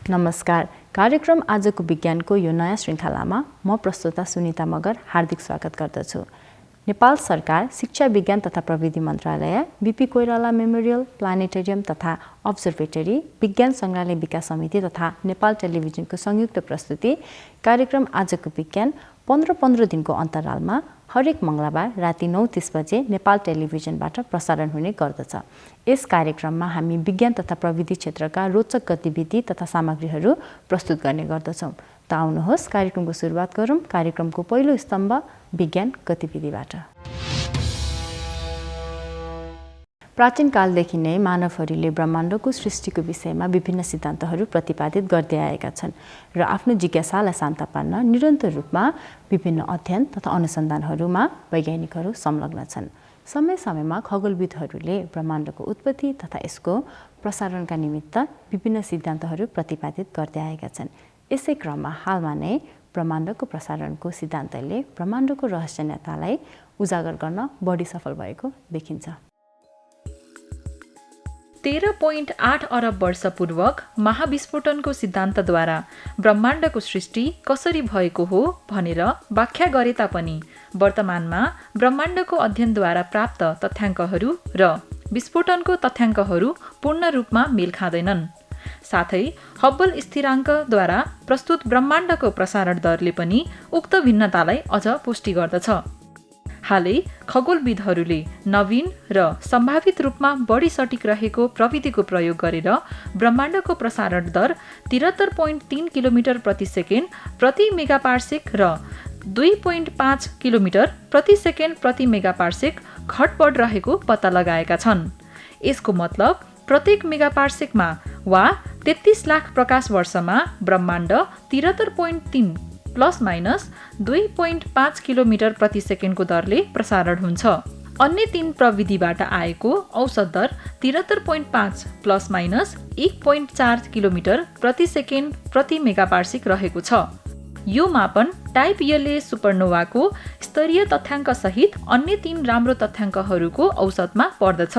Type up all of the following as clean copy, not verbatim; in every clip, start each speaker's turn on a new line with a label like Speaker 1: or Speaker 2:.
Speaker 1: नमस्कार। कार्यक्रम आजको विज्ञानको यो नयाँ श्रृङ्खलामा म प्रस्तोता सुनिता मगर हार्दिक स्वागत गर्दछु। नेपाल सरकार शिक्षा विज्ञान तथा प्रविधि मन्त्रालय, बीपी कोइराला मेमोरियल, प्लानेटोरियम तथा अब्जर्भेटरी, विज्ञान सङ्ग्रहालय विकास समिति तथा नेपाल टेलिभिजनको संयुक्त प्रस्तुति कार्यक्रम आजको विज्ञान 15 दिनको अन्तरालमा हरेक मङ्गलबार राति 9:30 बजे नेपाल टेलिभिजनबाट प्रसारण हुने गर्दछ। यस कार्यक्रममा हामी विज्ञान तथा प्रविधि क्षेत्रका रोचक गतिविधि तथा सामग्रीहरू प्रस्तुत गर्ने गर्दछौँ। त आउनुहोस् कार्यक्रमको सुरुवात गरौँ। कार्यक्रमको पहिलो स्तम्भ विज्ञान गतिविधिबाट। प्राचीन कालदेखि नै मानवहरूले ब्रह्माण्डको सृष्टिको विषयमा विभिन्न सिद्धान्तहरू प्रतिपादित गर्दै आएका छन् र आफ्नो जिज्ञासालाई शान्त पार्न निरन्तर रूपमा विभिन्न अध्ययन तथा अनुसन्धानहरूमा वैज्ञानिकहरू संलग्न छन्। समय समयमा खगोलविदहरूले ब्रह्माण्डको उत्पत्ति तथा यसको प्रसारणका निमित्त विभिन्न सिद्धान्तहरू प्रतिपादित गर्दै आएका छन्। यसै क्रममा हालमा नै ब्रह्माण्डको प्रसारणको सिद्धान्तले ब्रह्माण्डको रहस्यमयतालाई उजागर गर्न बढी सफल भएको देखिन्छ।
Speaker 2: 13.8 अरब वर्ष पूर्वक महाविस्फोटनको सिद्धान्तद्वारा ब्रह्माण्डको सृष्टि कसरी भएको हो भनेर व्याख्या गरे तापनि वर्तमानमा ब्रह्माण्डको अध्ययनद्वारा प्राप्त तथ्याङ्कहरू र विस्फोटनको तथ्याङ्कहरू पूर्ण रूपमा मेल खाँदैनन्। साथै हब्बल स्थिराङ्कद्वारा प्रस्तुत ब्रह्माण्डको प्रसारण दरले पनि उक्त भिन्नतालाई अझ पुष्टि गर्दछ। हालै खगोलविदहरूले नवीन र सम्भावित रूपमा बढी सटिक रहेको प्रविधिको प्रयोग गरेर ब्रह्माण्डको प्रसारण दर 73.3 किलोमिटर प्रति सेकेन्ड प्रति मेगापार्सेक र 2.5 किलोमिटर प्रति सेकेन्ड प्रति मेगापार्सेक घटबढ रहेको पत्ता लगाएका छन्। यसको मतलब प्रत्येक मेगापार्सेकमा वा 33 लाख प्रकाश वर्षमा ब्रह्माण्ड 73.3 प्लस माइनस 2.5 किलोमिटर प्रति सेकेन्डको दरले प्रसारण हुन्छ। अन्य 3 प्रविधिबाट आएको औसत दर 73.5 प्लस माइनस 1.4 किलोमिटर प्रति सेकेन्ड प्रति मेगापार्सेक रहेको छ। यो मापन टाइप एलए सुपरनोवाको स्तरीय तथ्याङ्क सहित अन्य 3 राम्रो तथ्याङ्कहरूको औसतमा पर्दछ।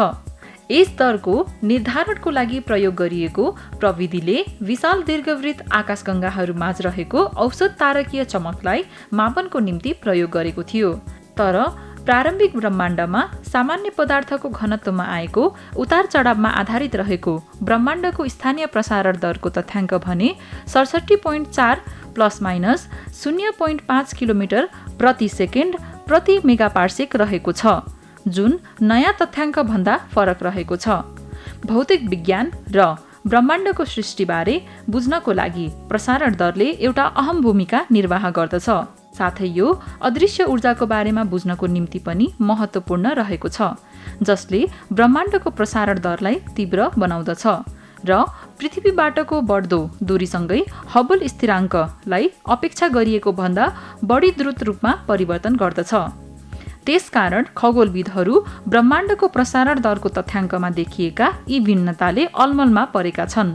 Speaker 2: यस दरको निर्धारणको लागि प्रयोग गरिएको प्रविधिले विशाल दीर्घवृत्त आकाशगङ्गाहरू माझ रहेको औसत तारकीय चमकलाई मापनको निम्ति प्रयोग गरेको थियो। तर प्रारम्भिक ब्रह्माण्डमा सामान्य पदार्थको घनत्वमा आएको उतार चढावमा आधारित रहेको ब्रह्माण्डको स्थानीय प्रसारण दरको तथ्याङ्क भने 67.4 प्लस माइनस 0.5 किलोमिटर प्रति सेकेन्ड प्रति मेगापार्सेक रहेको छ, जुन नयाँ तथ्याङ्क भन्दा फरक रहेको छ। भौतिक विज्ञान र ब्रह्माण्डको सृष्टिबारे बुझ्नको लागि प्रसारण दरले एउटा अहम भूमिका निर्वाह गर्दछ। साथै यो अदृश्य ऊर्जाको बारेमा बुझ्नको निम्ति पनि महत्त्वपूर्ण रहेको छ, जसले ब्रह्माण्डको प्रसारण दरलाई तीव्र बनाउँदछ र पृथ्वीबाटको बढ्दो दूरीसँगै हब्बल स्थिराङ्कलाई अपेक्षा गरिएको भन्दा बढी द्रुत रूपमा परिवर्तन गर्दछ। त्यसकारण खगोलविदहरू ब्रह्माण्डको प्रसारण दरको तथ्याङ्कमा देखिएका यी भिन्नताले अलमलमा परेका छन्।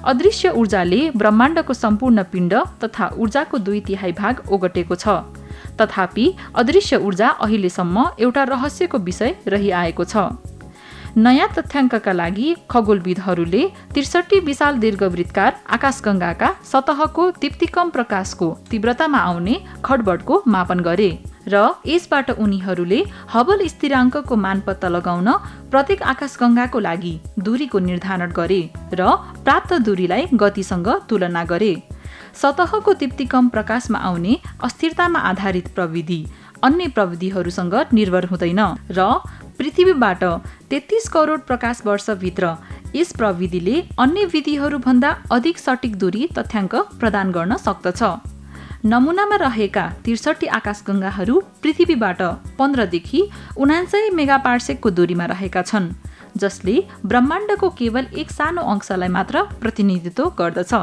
Speaker 2: अदृश्य ऊर्जाले ब्रह्माण्डको सम्पूर्ण पिण्ड तथा ऊर्जाको 2/3 भाग ओगटेको छ। तथापि अदृश्य ऊर्जा अहिलेसम्म एउटा रहस्यको विषय रहिआएको छ। नयाँ तथ्याङ्कका लागि खगोलविदहरूले 63 विशाल दीर्घवृत्तकार आकाशगङ्गाका सतहको दीप्तिकम प्रकाशको तीव्रतामा आउने खडबडको मापन गरे र यसबाट उनीहरूले हब्बल स्थिराङ्कको मान पत्ता लगाउन प्रत्येक आकाशगङ्गाको लागि दूरीको निर्धारण गरे र प्राप्त दूरीलाई गतिसँग तुलना गरे। सतहको दीप्तिकम प्रकाशमा आउने अस्थिरतामा आधारित प्रविधि अन्य प्रविधिहरूसँग निर्भर हुँदैन र पृथ्वीबाट 33 करोड प्रकाश वर्षभित्र यस प्रविधिले अन्य विधिहरूभन्दा अधिक सटिक दूरी तथ्याङ्क प्रदान गर्न सक्दछ। नमुनामा रहेका 63 आकाशगङ्गाहरू पृथ्वीबाट 15 देखि 79 मेगापार्सेकको दूरीमा रहेका छन्, जसले ब्रह्माण्डको केवल एक सानो अंशलाई मात्र प्रतिनिधित्व गर्दछ।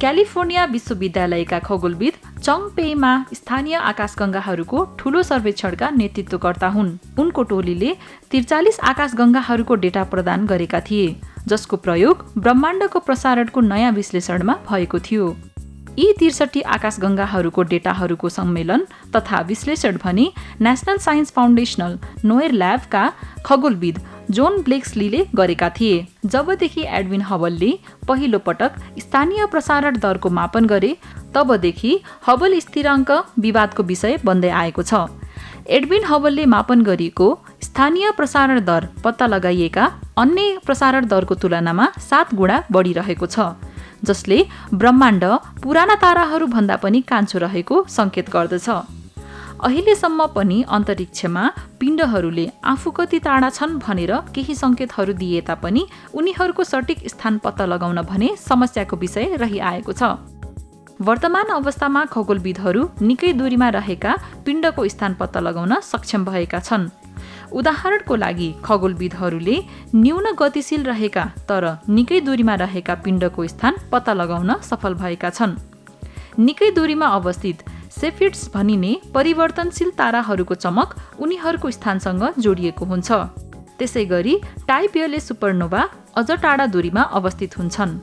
Speaker 2: क्यालिफोर्निया विश्वविद्यालयका खगोलविद चङ पेमा स्थानीय आकाशगङ्गाहरूको ठूलो सर्वेक्षणका नेतृत्वकर्ता हुन्। उनको टोलीले 43 आकाशगङ्गाहरूको डेटा प्रदान गरेका थिए, जसको प्रयोग ब्रह्माण्डको प्रसारणको नयाँ विश्लेषणमा भएको थियो। यी 63 आकाशगङ्गाहरूको डेटाहरूको सम्मेलन तथा विश्लेषण भने नेसनल साइन्स फाउन्डेशनल नोयर ल्याबका खगोलविद जोन ब्लेक्सलीले गरेका थिए। जबदेखि एडविन हबलले पहिलो पटक स्थानीय प्रसारण दरको मापन गरे तबदेखि हबल स्थिराङ्क विवादको विषय बन्दै आएको छ। एडविन हबलले मापन गरिएको स्थानीय प्रसारण दर पत्ता लगाइएका अन्य प्रसारण दरको तुलनामा 7 गुणा बढी रहेको छ, जसले ब्रह्माण्ड पुराना ताराहरू भन्दा पनि कान्छो रहेको सङ्केत गर्दछ। अहिलेसम्म पनि अन्तरिक्षमा पिण्डहरूले आफू कति टाढा छन् भनेर केही सङ्केतहरू दिए तापनि उनीहरूको सटिक स्थान पत्ता लगाउन भने समस्याको विषय रहिआएको छ। वर्तमान अवस्थामा खगोलविदहरू निकै दूरीमा रहेका पिण्डको स्थान पत्ता लगाउन सक्षम भएका छन्। उदाहरणको लागि खगोलविदहरूले न्यून गतिशील रहेका तर निकै दूरीमा रहेका पिण्डको स्थान पत्ता लगाउन सफल भएका छन्। निकै दूरीमा अवस्थित सेफिड्स भनिने परिवर्तनशील ताराहरूको चमक उनीहरूको स्थानसँग जोडिएको हुन्छ। त्यसै गरी टाइप एले सुपरनोभा अझ टाढा दूरीमा अवस्थित हुन्छन्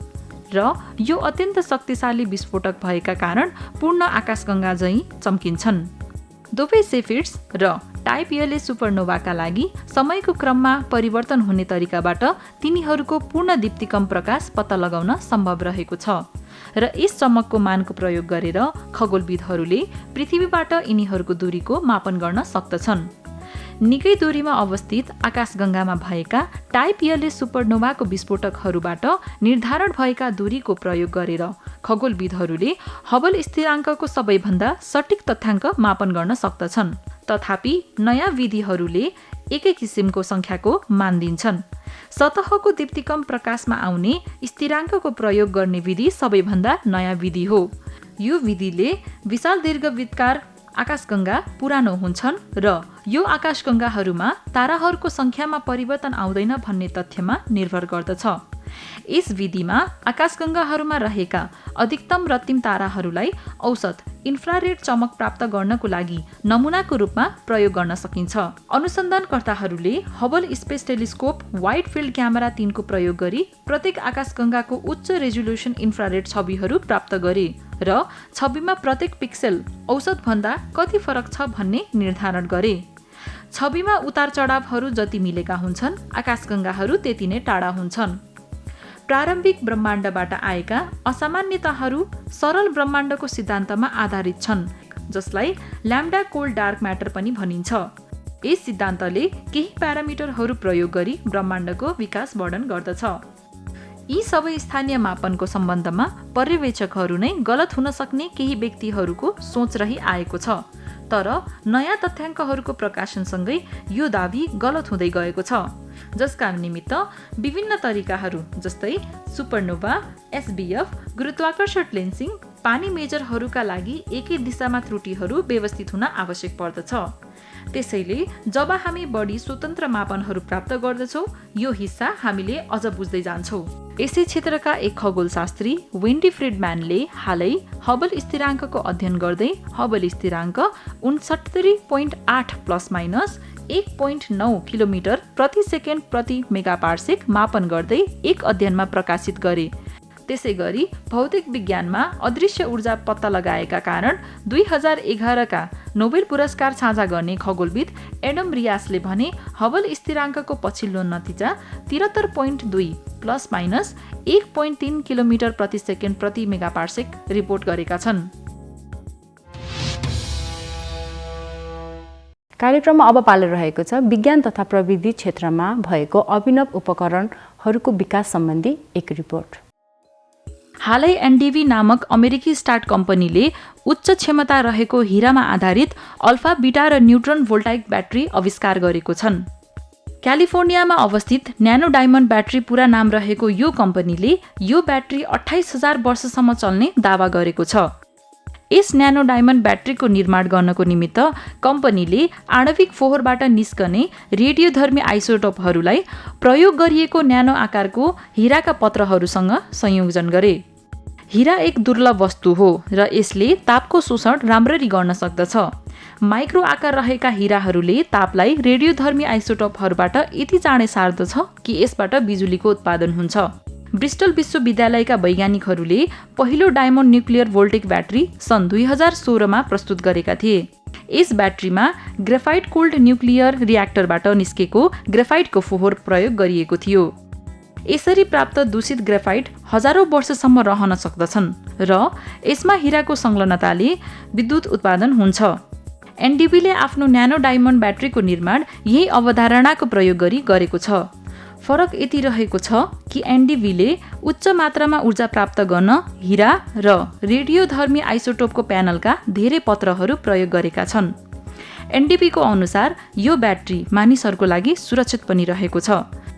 Speaker 2: र यो अत्यन्त शक्तिशाली विस्फोटक भएका कारण पूर्ण आकाशगङ्गा झैँ चम्किन्छन्। दुवै सेफिड्स र टाइप एले सुपरनोभाका लागि समयको क्रममा परिवर्तन हुने तरिकाबाट तिनीहरूको पूर्ण दीप्तिकम प्रकाश पत्ता लगाउन सम्भव रहेको छ र यस चमकको मानको प्रयोग गरेर खगोलविदहरूले पृथ्वीबाट यिनीहरूको दूरीको मापन गर्न सक्दछन्। निकै दूरीमा अवस्थित आकाशगङ्गामा भएका टाइप एले सुपरनोभाको विस्फोटकहरूबाट निर्धारण भएका दूरीको प्रयोग गरेर खगोलविदहरूले हबल स्थिराङ्कको सबैभन्दा सटिक तथ्याङ्क मापन गर्न सक्दछन्। तथापि नयाँ विधिहरूले एकै किसिमको सङ्ख्याको मान दिन्छन्। सतहको दीप्तिकम प्रकाशमा आउने स्थिराङ्कको प्रयोग गर्ने विधि सबैभन्दा नयाँ विधि हो। यो विधिले विशाल दीर्घवृत्ताकार आकाशगङ्गा पुरानो हुन्छन् र यो आकाशगङ्गाहरूमा ताराहरूको सङ्ख्यामा परिवर्तन आउँदैन भन्ने तथ्यमा निर्भर गर्दछ। यस विधिमा आकाशगङ्गाहरूमा रहेका अधिकतम रत्तिम ताराहरूलाई औसत इन्फ्रारेड चमक प्राप्त गर्नको लागि नमुनाको रूपमा प्रयोग गर्न सकिन्छ। अनुसन्धानकर्ताहरूले Hubble space telescope wide field camera 3 को प्रयोग गरी प्रत्येक आकाशगङ्गाको उच्च रेजोल्युसन इन्फ्रारेड छविहरू प्राप्त गरे र छविमा प्रत्येक पिक्सेल औसतभन्दा कति फरक छ भन्ने निर्धारण गरे। छविमा उतार चढावहरू जति मिलेका हुन्छन् आकाशगङ्गाहरू त्यति नै टाढा हुन्छन्। प्रारम्भिक ब्रह्माण्डबाट आएका असामान्यताहरू सरल ब्रह्माण्डको सिद्धान्तमा आधारित छन्, जसलाई ल्याम्डा कोल्ड डार्क म्याटर पनि भनिन्छ। यस सिद्धान्तले केही प्यारामिटरहरू प्रयोग गरी ब्रह्माण्डको विकास वर्णन गर्दछ। यी सबै स्थानीय मापनको सम्बन्धमा पर्यवेक्षकहरू नै गलत हुन सक्ने केही व्यक्तिहरूको सोच रही आएको छ, तर नयाँ तथ्याङ्कहरूको प्रकाशनसँगै यो दाबी गलत हुँदै गएको छ, जसका निमित्त विभिन्न तरिकाहरू जस्तै सुपरनोभा, एसबीएफ, गुरुत्वाकर्षण लेन्सिङ, पानी मेजरहरूका लागि एकै दिशामा त्रुटिहरू व्यवस्थित हुन आवश्यक पर्दछ। त्यसैले जब हामी बढी स्वतन्त्र मापनहरू प्राप्त गर्दछौँ यो हिस्सा हामीले अझ बुझ्दै जान्छौँ। यसै क्षेत्रका एक खगोलशास्त्री वेन्डी फ्रिडम्यानले हालै हबल स्थिराङ्कको अध्ययन गर्दै हबल स्थिराङ्क 69.8 प्लस माइनस 1.9 किलोमिटर प्रति सेकेन्ड प्रति मेगापार्सेक मापन गर्दै एक अध्ययनमा प्रकाशित गरे। त्यसै गरी भौतिक विज्ञानमा अदृश्य ऊर्जा पत्ता लगाएका कारण 2011 का नोबेल पुरस्कार साझा गर्ने खगोलविद एडम रियासले भने हबल स्थिराङ्कको पछिल्लो नतिजा 73.2 प्लस माइनस 1.3 किलोमिटर प्रति सेकेन्ड प्रति मेगापार्सेक रिपोर्ट गरेका छन्।
Speaker 1: कार्यक्रममा अब पालो रहेको छ विज्ञान तथा प्रविधि क्षेत्रमा भएको अभिनव उपकरणहरूको विकास सम्बन्धी एक रिपोर्ट।
Speaker 2: हालै एनडीभी नामक अमेरिकी स्टार्ट कम्पनीले उच्च क्षमता रहेको हिरामा आधारित अल्फा बीटा र न्यूट्रोन भोल्टाइक ब्याट्री आविष्कार गरेको छन्। क्यालिफोर्नियामा अवस्थित न्यानो डायमन्ड ब्याट्री पूरा नाम रहेको यो कम्पनीले यो ब्याट्री 28,000 वर्षसम्म चल्ने दावा गरेको छ। यस न्यानो डायमन्ड ब्याट्रीको निर्माण गर्नको निमित्त कम्पनीले आणविक फोहोरबाट निस्कने रेडियोधर्मी आइसोटोपहरूलाई प्रयोग गरिएको न्यानो आकारको हिराका पत्रहरूसँग संयोजन गरे। हिरा एक दुर्लभ वस्तु हो र यसले तापको शोषण राम्ररी गर्न सक्दछ। माइक्रो आकार रहेका हिराहरूले तापलाई रेडियोधर्मी आइसोटोपहरूबाट यति चाँडै सार्दछ कि यसबाट बिजुलीको उत्पादन हुन्छ। ब्रिस्टल विश्वविद्यालयका वैज्ञानिकहरूले पहिलो डायमन्ड न्युक्लियर भोल्टेक ब्याट्री सन् 2016 मा प्रस्तुत गरेका थिए। यस ब्याट्रीमा ग्रेफाइट कोल्ड न्युक्लियर रियाक्टरबाट निस्केको ग्रेफाइटको फोहोर प्रयोग गरिएको थियो। यसरी प्राप्त दूषित ग्रेफाइट हजारौँ वर्षसम्म रहन सक्दछन् र यसमा हिराको संलग्नताले विद्युत उत्पादन हुन्छ। एनडिबीले आफ्नो न्यानो डायमन्ड ब्याट्रीको निर्माण यही अवधारणाको प्रयोग गरी गरेको छ। फरक यति रहेको छ कि एनडिबीले उच्च मात्रामा ऊर्जा प्राप्त गर्न हिरा र रेडियोधर्मी आइसोटोपको प्यानलका धेरै पत्रहरू प्रयोग गरेका छन्। एनडिबीको अनुसार यो ब्याट्री मानिसहरूको लागि सुरक्षित पनि रहेको छ,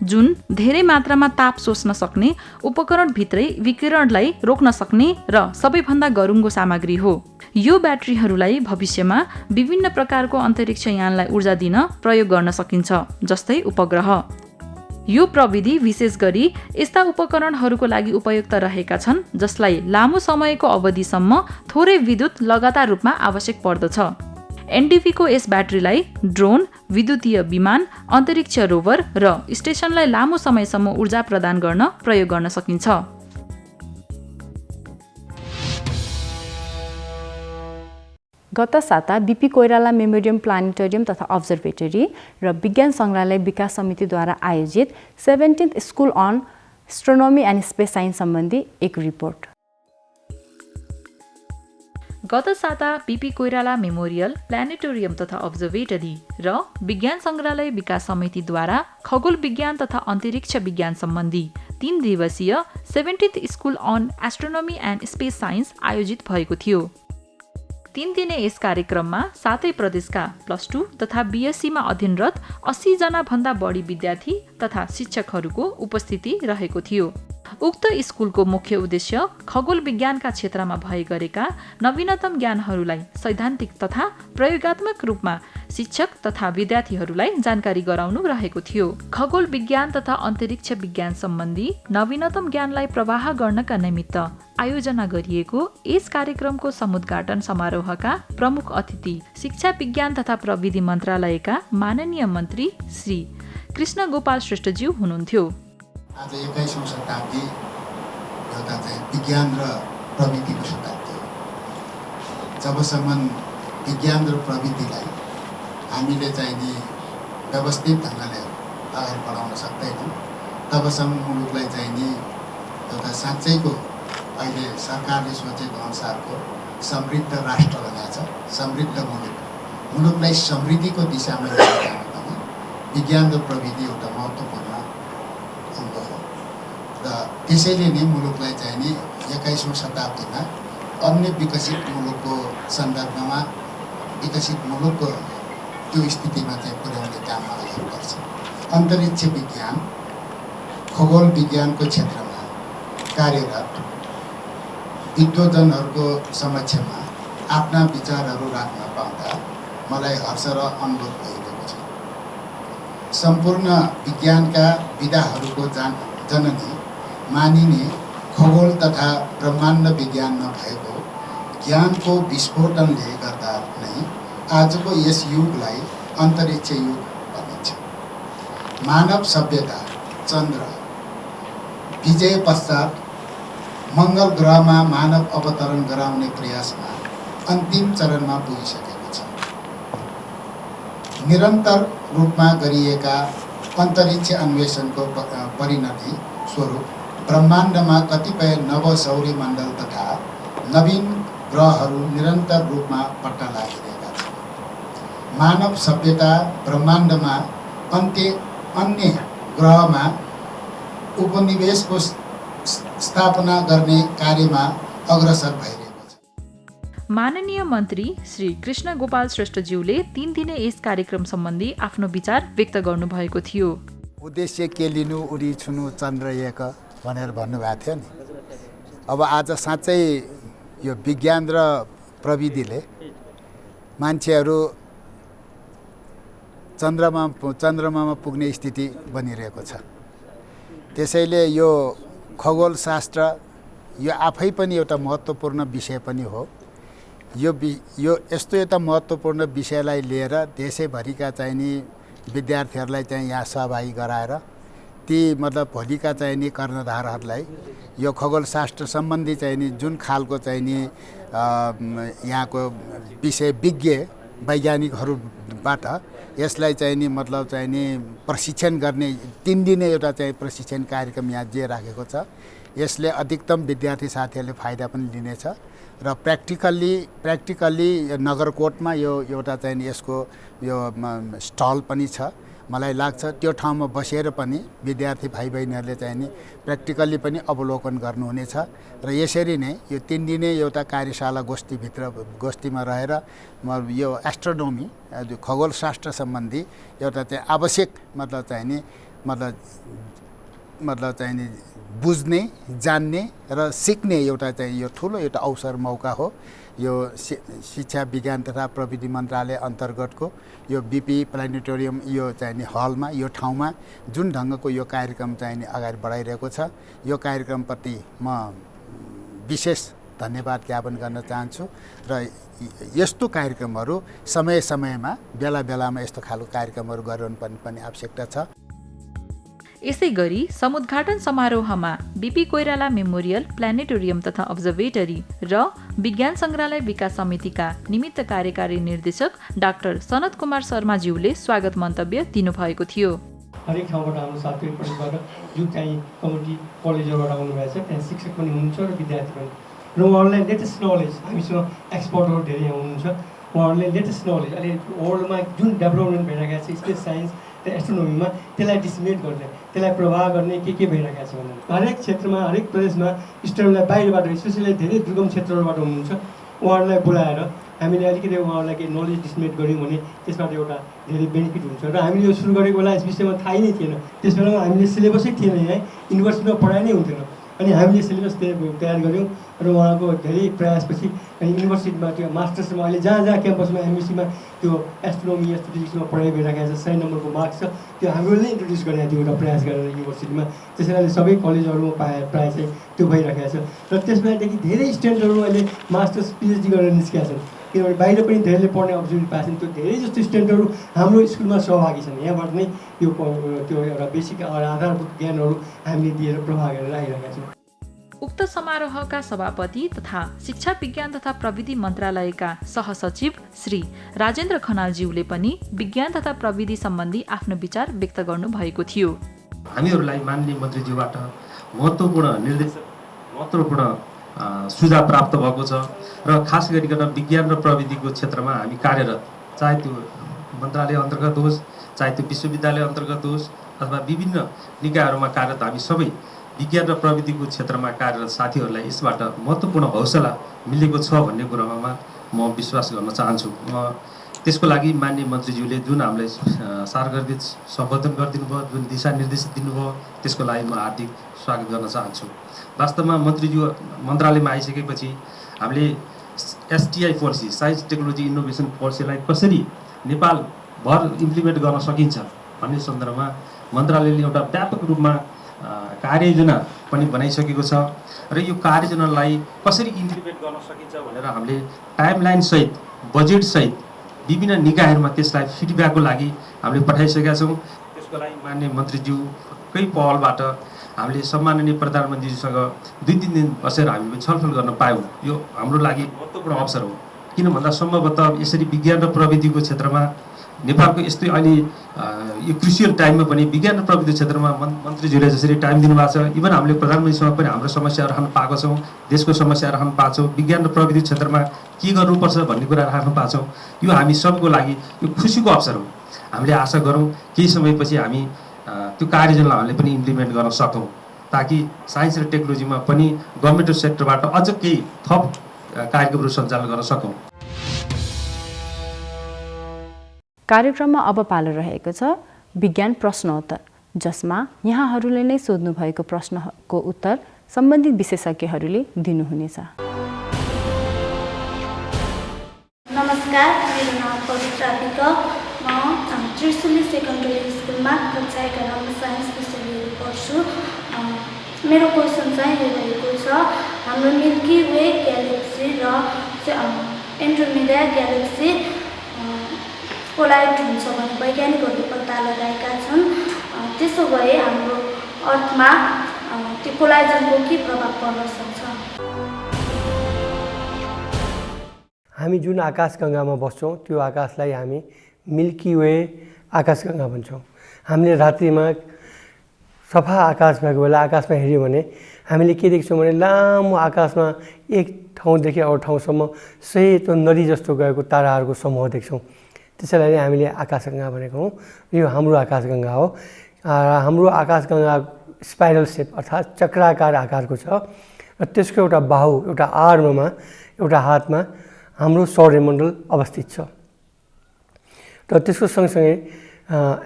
Speaker 2: जुन धेरै मात्रामा ताप सोच्न सक्ने उपकरणभित्रै विकिरणलाई रोक्न सक्ने र सबैभन्दा गरुङ्गो सामग्री हो। यो ब्याट्रीहरूलाई भविष्यमा विभिन्न प्रकारको अन्तरिक्ष यानलाई ऊर्जा दिन प्रयोग गर्न सकिन्छ, जस्तै उपग्रह। यो प्रविधि विशेष गरी यस्ता उपकरणहरूको लागि उपयुक्त रहेका छन् जसलाई लामो समयको अवधिसम्म थोरै विद्युत लगातार रूपमा आवश्यक पर्दछ। एनडिबीको यस ब्याट्रीलाई ड्रोन, विद्युतीय विमान, अन्तरिक्ष रोभर र स्टेसनलाई लामो समयसम्म ऊर्जा प्रदान गर्न प्रयोग गर्न सकिन्छ।
Speaker 1: गत साता बीपी कोइराला मेमोरियम प्लानेटोरियम तथा अब्जर्भेटरी र विज्ञान सङ्ग्रहालय विकास समितिद्वारा आयोजित 17th school on astronomy and space science सम्बन्धी एक रिपोर्ट।
Speaker 2: गत साता बीपी कोइराला मेमोरियल प्लानेटोरियम तथा अब्जर्भेटरी र विज्ञान सङ्ग्रहालय विकास समितिद्वारा खगोल विज्ञान तथा अन्तरिक्ष विज्ञान सम्बन्धी 3 दिवसीय 17th school on astronomy and space science आयोजित भएको थियो। 3 दिने यस कार्यक्रममा 7 प्रदेशका +2 तथा बीएससीमा अध्ययनरत 80 जना भन्दा बढी विद्यार्थी तथा शिक्षकहरूको उपस्थिति रहेको थियो। उक्त स्कुलको मुख्य उद्देश्य खगोल विज्ञानका क्षेत्रमा भए गरेका नवीनतम ज्ञानहरूलाई सैद्धान्तिक तथा प्रयोगात्मक रूपमा शिक्षक तथा विद्यार्थीहरूलाई जानकारी गराउनु रहेको थियो। खगोल विज्ञान तथा अन्तरिक्ष विज्ञान सम्बन्धी नवीनतम ज्ञानलाई प्रवाह गर्नका निमित्त आयोजना गरिएको यस कार्यक्रमको समुद्घाटन समारोहका प्रमुख अतिथि शिक्षा विज्ञान तथा प्रविधि मन्त्रालयका माननीय मन्त्री श्री कृष्ण गोपाल श्रेष्ठज्यू हुनुहुन्थ्यो।
Speaker 3: आज 21औं शताब्दी एउटा चाहिँ विज्ञान र प्रविधिको शताब्दी हो। जबसम्म विज्ञान र प्रविधिलाई हामीले चाहिँ नि व्यवस्थित ढङ्गले अगाडि बढाउन सक्दैनौँ, तबसम्म मुलुकलाई चाहिँ नि एउटा साँच्चैको अहिले सरकारले सोचेको अनुसारको समृद्ध राष्ट्र बनाएको छ। समृद्ध मुलुकलाई समृद्धिको दिशामा लिएर जानु पनि विज्ञान र प्रविधि एउटा महत्त्वपूर्ण अङ्ग हो र त्यसैले नै मुलुकलाई चाहिँ नि 21औं शताब्दीमा अन्य विकसित मुलुकको सन्दर्भमा विकसित मुलुकको त्यो स्थितिमा चाहिँ पुर्याउने काममा अगाडि बढ्छ। अन्तरिक्ष विज्ञान, खगोल विज्ञानको क्षेत्रमा कार्यरत विद्वजनहरूको समक्षमा आफ्ना विचारहरू राख्न पाउँदा मलाई हर्ष र अनुभव भइरहेको छ। सम्पूर्ण विज्ञानका विधाहरूको जननी मानिने खगोल तथा ब्रह्माण्ड विज्ञानमा भएको ज्ञानको विस्फोटनले गर्दा नै आजको यस युगलाई अन्तरिक्ष युग भनिन्छ। मानव सभ्यता चन्द्र विजय पश्चात मङ्गल ग्रहमा मानव अवतरण गराउने प्रयासमा अन्तिम चरणमा पुगिसकेको छ। निरन्तर रूपमा गरिएका अन्तरिक्ष अन्वेषणको परिणति स्वरूप ब्रह्माण्डमा कतिपय नव सौर्यमण्डल तथा नवीन ग्रहहरू निरन्तर रूपमा पत्ता लागिरहेका छन्। मानव सभ्यता ब्रह्माण्डमा अन्य ग्रहमा उपनिवेशको स्थापना गर्ने कार्यमा अग्रसर भइरहेको छ।
Speaker 2: माननीय मन्त्री श्री कृष्ण गोपाल श्रेष्ठज्यूले 3 दिने यस कार्यक्रम सम्बन्धी आफ्नो विचार व्यक्त गर्नुभएको थियो।
Speaker 3: उद्देश्य के लिनु उडी छुनु चन्द्र एक भनेर भन्नुभएको थियो नि। अब आज साँच्चै यो विज्ञान र प्रविधिले मान्छेहरू चन्द्रमामा पुग्ने स्थिति बनिरहेको छ। त्यसैले यो खगोल शास्त्र यो आफै पनि एउटा महत्त्वपूर्ण विषय पनि हो। यो यस्तो एउटा महत्त्वपूर्ण विषयलाई लिएर देशैभरिका चाहिँ नि विद्यार्थीहरूलाई चाहिँ यहाँ सहभागी गराएर ती मतलब भोलिका चाहिँ नि कर्णधारहरूलाई यो खगोल शास्त्र सम्बन्धी चाहिँ नि जुन खालको चाहिँ नि यहाँको विषय विज्ञ वैज्ञानिकहरूबाट यसलाई चाहिँ नि मतलब चाहिँ नि प्रशिक्षण गर्ने 3 दिने एउटा चाहिँ प्रशिक्षण कार्यक्रम यहाँ जे राखेको छ। यसले अधिकतम विद्यार्थी साथीहरूले फाइदा पनि लिनेछ र प्र्याक्टिकल्ली नगरकोटमा यो एउटा चाहिँ नि यसको यो स्टल पनि छ। मलाई लाग्छ त्यो ठाउँमा बसेर पनि विद्यार्थी भाइ बहिनीहरूले चाहिँ नि प्र्याक्टिकल्ली पनि अवलोकन गर्नुहुनेछ र यसरी नै यो 3 दिने एउटा कार्यशाला गोष्ठीमा रहेर म यो एस्ट्रोनोमी खगोलशास्त्र सम्बन्धी एउटा चाहिँ आवश्यक मतलब चाहिँ नि बुझ्ने जान्ने र सिक्ने एउटा चाहिँ यो ठुलो एउटा अवसर मौका हो। यो शिक्षा विज्ञान तथा प्रविधि मन्त्रालय अन्तर्गतको यो बीपी प्लानेटोरियम यो चाहिँ नि हलमा यो ठाउँमा जुन ढङ्गको यो कार्यक्रम चाहिँ नि अगाडि बढाइरहेको छ यो कार्यक्रमप्रति म विशेष धन्यवाद ज्ञापन गर्न चाहन्छु र यस्तो कार्यक्रमहरू समय-समयमा बेला-बेलामा यस्तो खालको कार्यक्रमहरू गरिरहनुपर्ने पनि आवश्यकता छ।
Speaker 2: यसै गरी समुद्घाटन समारोहमा बीपी कोइराला मेमोरियल प्लानेटोरियम तथा अब्जर्भेटरी र विज्ञान सङ्ग्रहालय विकास समितिका निमित्त कार्यकारी निर्देशक डाक्टर सनत कुमार शर्माज्यूले स्वागत मन्तव्य दिनुभएको थियो।
Speaker 4: हरेक ठाउँबाट हाम्रो साथीहरू पनि जुन चाहिँ कम्युनिटी कलेजहरूबाट आउनुभएको छ त्यहाँ शिक्षक पनि हुनुहुन्छ र विद्यार्थी पनि र उहाँहरूलाई लेटेस्ट नलेज हामीसँग एक्सपर्टहरू धेरै यहाँ हुनुहुन्छ। उहाँहरूले लेटेस्ट नलेज अहिले वर्ल्डमा जुन डेभलपमेन्ट भइरहेको छ स्पेस साइन्स र एस्ट्रोनोमीमा त्यसलाई डिसिमिनेट गर्ने त्यसलाई प्रभाव गर्ने के भइरहेको छ भनेर हरेक क्षेत्रमा हरेक प्रदेशमा स्टुडेन्टलाई बाहिरबाट स्पेसली धेरै दुर्गम क्षेत्रहरूबाट हुनुहुन्छ उहाँहरूलाई बोलाएर हामीले अलिकति उहाँहरूलाई केही नलेज डिसिमिनेट गऱ्यौँ भने त्यसबाट एउटा धेरै बेनिफिट हुन्छ र हामीले यो सुरु गरेको बेला यस विषयमा थाहै नै थिएन। त्यस बेलामा हामीले सिलेबसै थिएन यहाँ युनिभर्सिटीमा पढाइ नै हुन्थेन अनि हामीले सिलेबस तयार गऱ्यौँ र उहाँको धेरै प्रयासपछि युनिभर्सिटीमा त्यो मास्टर्समा अहिले जहाँ क्याम्पसमा एमबिसीमा त्यो एस्ट्रोनोमी एस्ट्रोफिजिक्समा पढाइ भइरहेको छ 100 नम्बरको मार्क्स छ त्यो हामीले इन्ट्रोड्युस गरेको थियो एउटा प्रयास गरेर युनिभर्सिटीमा। त्यसैले सबै कलेजहरूमा प्रायः चाहिँ त्यो भइरहेको छ र त्यसबाटदेखि धेरै स्टुडेन्टहरू अहिले मास्टर्स पिएचडी गरेर निस्केका छन् किनभने बाहिर पनि धेरैले पढ्ने अपर्च्युनिटी पाएको छन्। त्यो धेरै जस्तो स्टुडेन्टहरू हाम्रो स्कुलमा सहभागी छन्। यहाँबाट नै त्यो एउटा बेसिक आधारभूत ज्ञानहरू हामीले दिएर प्रभाव गरेर आइरहेका छौँ।
Speaker 2: उक्त समारोहका सभापति तथा शिक्षा विज्ञान तथा प्रविधि मन्त्रालयका सहसचिव श्री राजेन्द्र खनालज्यूले पनि विज्ञान तथा प्रविधि सम्बन्धी आफ्नो विचार व्यक्त गर्नुभएको थियो।
Speaker 5: हामीहरूलाई माननीय मन्त्रीज्यूबाट महत्त्वपूर्ण सुझाव प्राप्त भएको छ र खास गरिकन विज्ञान र प्रविधिको क्षेत्रमा हामी कार्यरत चाहे त्यो मन्त्रालय अन्तर्गत होस् चाहे त्यो विश्वविद्यालय अन्तर्गत होस् अथवा विभिन्न निकायहरूमा कार्यरत हामी सबै विज्ञान र प्रविधिको क्षेत्रमा कार्यरत साथीहरूलाई यसबाट महत्त्वपूर्ण हौसला मिलेको छ भन्ने कुरामा म विश्वास गर्न चाहन्छु। त्यसको लागि माननीय मन्त्रीज्यूले जुन हामीलाई सार्वजनिक सम्बोधन गरिदिनु भयो जुन दिशानिर्देश दिनुभयो त्यसको लागि म हार्दिक स्वागत गर्न चाहन्छु। वास्तवमा मन्त्रीज्यू मन्त्रालयमा आइसकेपछि हामीले STI policy science technology innovation पोलिसीलाई कसरी नेपालभर इम्प्लिमेन्ट गर्न सकिन्छ भन्ने सन्दर्भमा मन्त्रालयले एउटा व्यापक रूपमा कार्ययोजना पनि बनाइसकेको छ र यो कार्ययोजनालाई कसरी इम्प्लिमेन्ट गर्न सकिन्छ भनेर हामीले टाइमलाइनसहित बजेटसहित विभिन्न निकायहरूमा त्यसलाई फिडब्याकको लागि हामीले पठाइसकेका छौँ। त्यसको लागि माननीय मन्त्रीज्यूकै पहलबाट हामीले सम्माननीय प्रधानमन्त्रीज्यूसँग 2-3 दिन बसेर हामीले छलफल गर्न पायौँ। यो हाम्रो लागि महत्त्वपूर्ण अवसर हो किन भन्दा सम्भवतः यसरी विज्ञान र प्रविधिको क्षेत्रमा नेपालको यस्तै अहिले यो क्रुसियल टाइममा पनि विज्ञान र प्रविधि क्षेत्रमा मन्त्रीज्यूले जसरी टाइम दिनुभएको छ इभन हामीले प्रधानमन्त्रीसँग पनि हाम्रो समस्याहरू राख्न पाएको छौँ देशको समस्या राख्न पाएको छौँ विज्ञान र प्रविधि क्षेत्रमा के गर्नुपर्छ भन्ने कुरा राख्न पाएको छौँ। यो हामी सबको लागि यो खुसीको अवसर हो। हामीले आशा गरौँ केही समयपछि हामी त्यो कार्ययोजनालाई हामीले पनि इम्प्लिमेन्ट गर्न सकौँ ताकि साइन्स र टेक्नोलोजीमा पनि गभर्मेन्ट सेक्टरबाट अझ केही थप कार्यक्रमहरू सञ्चालन गर्न सकौँ।
Speaker 1: कार्यक्रममा अब पालो रहेको छ विज्ञान प्रश्नोत्तर जसमा यहाँहरूले नै सोध्नु भएको प्रश्नको उत्तर सम्बन्धित विशेषज्ञहरूले दिनुहुनेछ।
Speaker 6: नमस्कार, मेरो नाम पवित्र विक। म त्रिशुली सेकेन्डरी स्कुलमा कक्षा 11 साइन्स विषय लिएर पढ्छु। मेरो क्वेसन चाहिँ यो रहेको छ हाम्रो मिल्की वे ग्यालेक्सी र एन्ड्रोमेडा ग्यालेक्सी कोलाइड हुन्छ भने वैज्ञानिकहरूले पत्ता लगाएका छन्। त्यसो भए हाम्रो अर्थमा त्यो कोलाइजनको के प्रभाव पर्न सक्छ?
Speaker 4: हामी जुन आकाशगङ्गामा बस्छौँ त्यो आकाशलाई हामी मिल्की वे आकाशगङ्गा भन्छौँ। हामीले रात्रिमा सफा आकाश भएको बेला आकाशमा हेऱ्यौँ भने हामीले के देख्छौँ भने लामो आकाशमा एक ठाउँदेखि अरू ठाउँसम्म सेतो नदी जस्तो गएको ताराहरूको समूह देख्छौँ। त्यसैलाई नै हामीले आकाशगङ्गा भनेको हौँ। यो हाम्रो आकाशगङ्गा हो। हाम्रो आकाशगङ्गा स्पाइरल सेप अर्थात् चक्राकार आकारको छ र त्यसको एउटा बाहु एउटा आर्ममा एउटा हातमा हाम्रो सौर्यमण्डल अवस्थित छ। र त्यसको सँगसँगै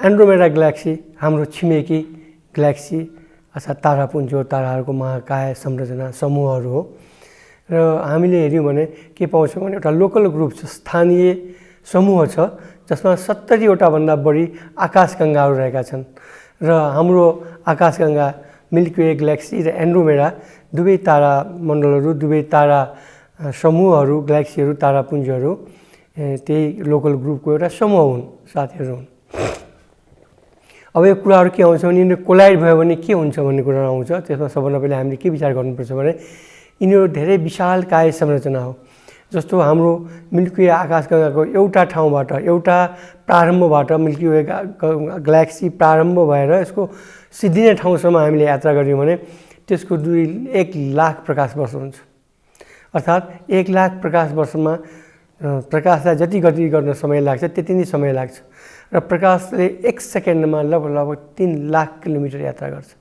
Speaker 4: एन्ड्रोमेडा ग्यालेक्सी हाम्रो छिमेकी ग्यालेक्सी अर्थात् तारापुञ्ज हो, ताराहरूको महाकाय संरचना समूहहरू हो। र हामीले हेऱ्यौँ भने के पाउँछौँ भने एउटा लोकल ग्रुप छ, स्थानीय समूह छ जसमा 70वटा भन्दा बढी आकाशगङ्गाहरू रहेका छन्। र हाम्रो आकाशगङ्गा मिल्की वे ग्यालेक्सी र एन्ड्रोमेडा दुवै तारा मण्डलहरू, दुवै तारा समूहहरू, ग्यालेक्सीहरू, तारापुञ्जहरू त्यही लोकल ग्रुपको एउटा समूह हुन्, साथीहरू हुन्। अब यो कुराहरू के आउँछ भने यिनीहरू कोलाइड भयो भने के हुन्छ भन्ने कुरा आउँछ। त्यसमा सबभन्दा पहिला हामीले के विचार गर्नुपर्छ भने यिनीहरू धेरै विशालकाय संरचना हो। जस्तो हाम्रो मिल्की वे आकाशगङ्गाको एउटा ठाउँबाट, एउटा प्रारम्भबाट मिल्की वे ग्यालेक्सी प्रारम्भ भएर यसको सिद्धिने ठाउँसम्म हामीले यात्रा गऱ्यौँ भने त्यसको दूरी 1,00,000 प्रकाश वर्ष हुन्छ। अर्थात् 1,00,000 प्रकाश वर्षमा प्रकाशलाई जति गति गर्न समय लाग्छ त्यति नै समय लाग्छ र प्रकाशले 1 सेकेन्डमा लगभग 3,00,000 किलोमिटर यात्रा गर्छ।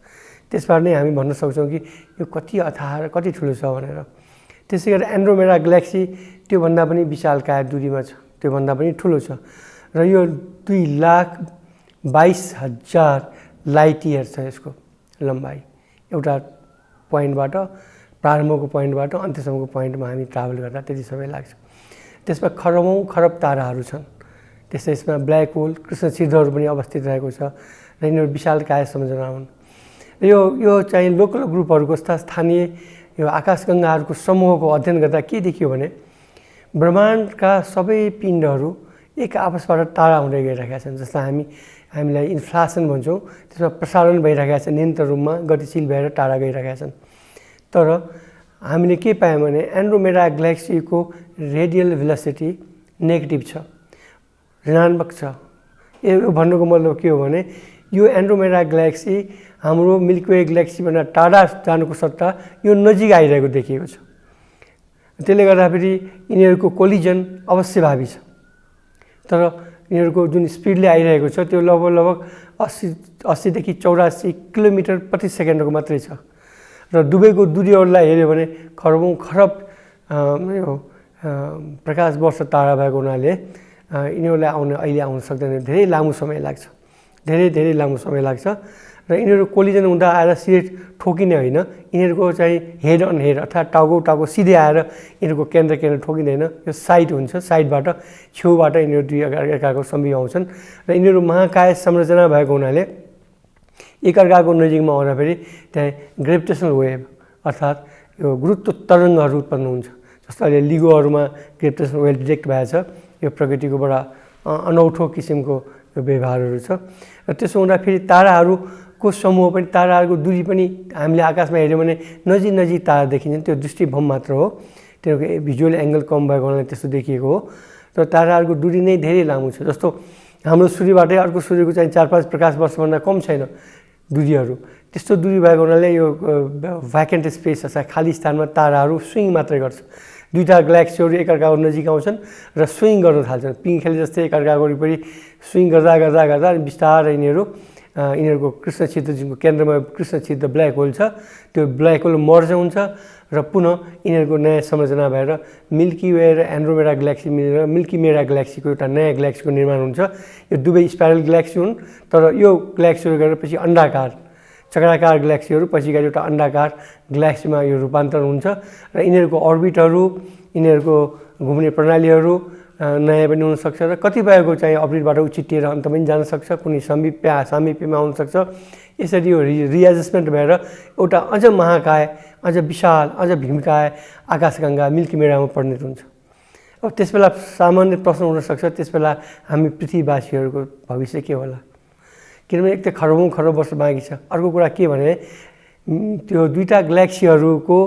Speaker 4: त्यसबाट नै हामी भन्न सक्छौँ कि यो कति अथाह र कति ठुलो छ भनेर। त्यसै गरी एन्ड्रोमेडा ग्यालेक्सी त्योभन्दा पनि विशालकाय दूरीमा छ, त्योभन्दा पनि ठुलो छ र यो 2,22,000 लाइट इयर छ यसको लम्बाइ। एउटा पोइन्टबाट, प्रारम्भको पोइन्टबाट अन्त्यसम्मको पोइन्टमा हामी ट्राभल गर्दा त्यति समय लाग्छ। त्यसमा खरबौँ खरब ताराहरू छन्। त्यस्तै यसमा ब्ल्याक होल, कृष्ण छिद्रहरू पनि अवस्थित रहेको छ र यिनीहरू विशालकाय संरचना हुन्। यो चाहिँ लोकल ग्रुपहरूको स्थानीय यो आकाशगङ्गाहरूको समूहको अध्ययन गर्दा के देखियो भने ब्रह्माण्डका सबै पिण्डहरू एक आपसबाट टाढा हुँदै गइरहेका छन्। जसलाई हामीलाई इन्फ्लासन भन्छौँ, त्यसमा प्रसारण भइरहेका छन्, निरन्तर रूपमा गतिशील भएर टाढा गइरहेका छन्। तर हामीले के पायौँ भने एन्ड्रोमेडा ग्यालेक्सीको रेडियल भेलोसिटी नेगेटिभ छ, ऋणात्मक छ। यो भन्नुको मतलब के हो भने यो एन्ड्रोमेडा ग्यालेक्सी हाम्रो मिल्की वे ग्यालेक्सीभन्दा टाढा जानुको सट्टा यो नजिक आइरहेको देखिएको छ। त्यसले गर्दाखेरि यिनीहरूको कोलिजन अवश्यभावी छ। तर यिनीहरूको जुन स्पिडले आइरहेको छ त्यो लगभग 80देखि 84 किलोमिटर प्रति सेकेन्डको मात्रै छ र दुवैको दूरीहरूलाई हेऱ्यो भने खरबौँ खरब प्रकाश वर्ष टाढा भएको हुनाले यिनीहरूलाई अहिले आउन सक्दैन। धेरै लामो समय लाग्छ, धेरै लामो समय लाग्छ र यिनीहरू कोलिजन हुँदा आएर सिधै ठोकिने होइन। यिनीहरूको चाहिँ हेड अन हेड अर्थात् टाउको सिधै आएर यिनीहरूको केन्द्र ठोकिँदैन। यो साइड हुन्छ, साइडबाट छेउबाट यिनीहरू दुई एकअर्काको सम्बन्ध आउँछन् र यिनीहरू महाकाय संरचना भएको हुनाले एकअर्काको नजिकमा आउँदाखेरि त्यहाँ ग्रेभिटेसनल वेभ अर्थात् यो गुरुत्व तरङ्गहरू उत्पन्न हुन्छ। जस्तो अहिले लिगोहरूमा ग्रेभिटेसनल वेभ डिटेक्ट भएछ। यो प्रकृतिको बडा अनौठो किसिमको यो व्यवहारहरू छ र त्यसो हुँदा फेरि ताराहरूको समूह पनि, ताराहरूको दूरी पनि हामीले आकाशमा हेऱ्यौँ भने नजिक तारा देखिन्छन्। त्यो दृष्टिभ्रम मात्र हो, तिनीहरूको भिजुअल एङ्गल कम भएको हुनाले त्यस्तो देखिएको हो। तर ताराहरूको दूरी नै धेरै लामो छ। जस्तो हाम्रो सूर्यबाटै अर्को सूर्यको चाहिँ 4-5 प्रकाश वर्षभन्दा कम छैन दूरीहरू। त्यस्तो दूरी भएको हुनाले यो भ्याकेन्ट स्पेस अथवा खाली स्थानमा ताराहरू स्विङ मात्रै गर्छ। दुईवटा ग्यालेक्सीहरू एकअर्काको नजिक आउँछन् र स्विङ गर्न थाल्छन्। पिङ खेले जस्तै एकअर्काको वरिपरि स्विङ गर्दा बिस्तारै यिनीहरूको कृष्ण छिद्र जुनको केन्द्रमा कृष्ण छिद्र ब्ल्याक होल छ, त्यो ब्ल्याक होल मर्ज हुन्छ र पुनः यिनीहरूको नयाँ संरचना भएर मिल्की वे र एन्ड्रोमेडा ग्यालेक्सी मिलेर मिल्की मेडा ग्यालेक्सीको एउटा नयाँ ग्यालेक्सीको निर्माण हुन्छ। यो दुवै स्पाइरल ग्यालेक्सी हुन्, तर यो ग्यालेक्सीहरू गरेर पछि अण्डाकार चक्राकार ग्यालेक्सीहरू पछि गएर एउटा अण्डाकार ग्यालेक्सीमा यो रूपान्तरण हुन्छ र यिनीहरूको अर्बिटहरू, यिनीहरूको घुम्ने प्रणालीहरू नयाँ पनि हुनसक्छ र कतिपयको चाहिँ अर्बिटबाट उछिटिएर अन्त पनि जान सक्छ, कुनै सामिप्यमा आउनसक्छ। यसरी यो रिएडजस्टमेन्ट भएर एउटा अझ महाकाय, अझ विशाल, अझ भीमकाय आकाशगङ्गा मिल्की मेडामा परिणत हुन्छ। अब त्यसबेला सामान्य प्रश्न हुनसक्छ, त्यसबेला हामी पृथ्वीवासीहरूको भविष्य के होला? किनभने एक त खरबौँ खरब वर्ष बाँकी छ। अर्को कुरा के भने त्यो दुईवटा ग्यालेक्सीहरूको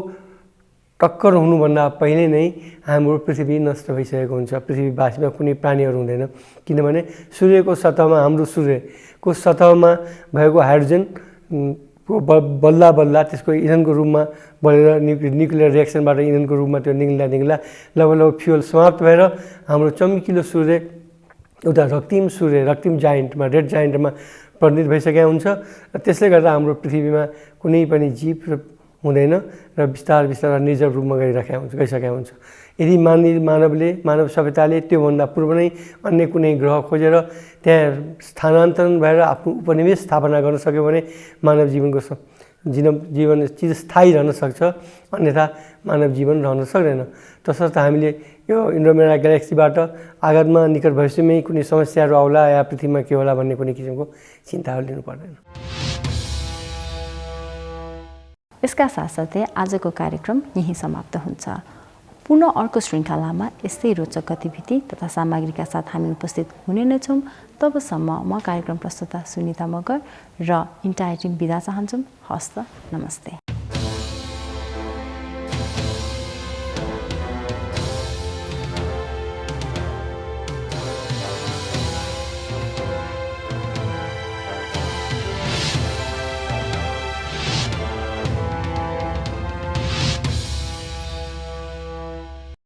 Speaker 4: टक्कर हुनुभन्दा पहिले नै हाम्रो पृथ्वी नष्ट भइसकेको हुन्छ। पृथ्वीवासीमा कुनै प्राणीहरू हुँदैन, किनभने सूर्यको सतहमा हाम्रो सूर्यको सतहमा भएको हाइड्रोजन बल्ला बल्ला त्यसको इन्धनको रूपमा बढेर न्युक्लियर रिएक्सनबाट इन्धनको रूपमा त्यो निक्ला लगभग फ्युल समाप्त भएर हाम्रो चम्किलो सूर्य एउटा रक्तिम जाइन्टमा रेड जाइन्टमा परिणत भइसकेको हुन्छ। त्यसले गर्दा हाम्रो पृथ्वीमा कुनै पनि जीव हुँदैन र बिस्तार निर्जल रूपमा गइसकेको हुन्छ। यदि मानव सभ्यताले त्योभन्दा पूर्व नै अन्य कुनै ग्रह खोजेर त्यहाँ स्थानान्तरण भएर आफ्नो उपनिवेश स्थापना गर्न सक्यो भने मानव जीवन चिरस्थायी रहन सक्छ, अन्यथा मानव जीवन रहन सक्दैन। तसर्थ हामीले यो इन्ड्रोमेडा ग्यालेक्सीबाट आगतमा निकट भविष्यमै कुनै समस्याहरू आउला या पृथ्वीमा के होला भन्ने कुनै किसिमको चिन्ताहरू लिनु पर्दैन।
Speaker 1: यसका साथसाथै आजको कार्यक्रम यहीँ समाप्त हुन्छ। पुनः अर्को श्रृङ्खलामा यस्तै रोचक गतिविधि तथा सामग्रीका साथ हामी उपस्थित हुने नै छौँ। तबसम्म म कार्यक्रम प्रस्तुता सुनिता मगर र इन्टायर टिम बिदा चाहन्छौँ। हस्त नमस्ते।